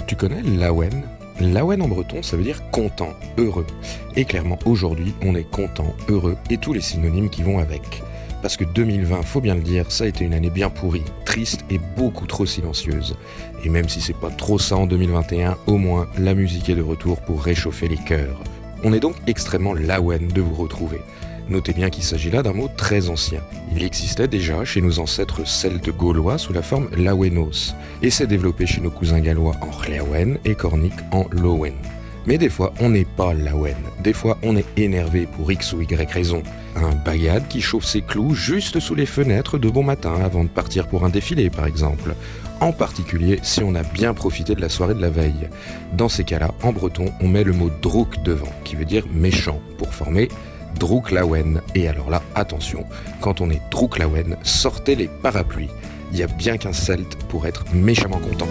Tu connais Lawen? Lawen en breton, ça veut dire content, heureux. Et clairement, aujourd'hui, on est content, heureux et tous les synonymes qui vont avec. Parce que 2020, faut bien le dire, ça a été une année bien pourrie, triste et beaucoup trop silencieuse. Et même si c'est pas trop ça en 2021, au moins, la musique est de retour pour réchauffer les cœurs. On est donc extrêmement Lawen de vous retrouver. Notez bien qu'il s'agit là d'un mot très ancien. Il existait déjà chez nos ancêtres celtes gaulois sous la forme lawenos, et s'est développé chez nos cousins gallois en Llèwen et cornique en Lowen. Mais des fois, on n'est pas Lawen. Des fois, on est énervé pour X ou Y raison. Un bagad qui chauffe ses clous juste sous les fenêtres de bon matin avant de partir pour un défilé, par exemple. En particulier si on a bien profité de la soirée de la veille. Dans ces cas-là, en breton, on met le mot drouk devant, qui veut dire méchant, pour former Drouk Lawen. Et alors là, attention, quand on est Drouk Lawen, sortez les parapluies. Il y a bien qu'un celte pour être méchamment content.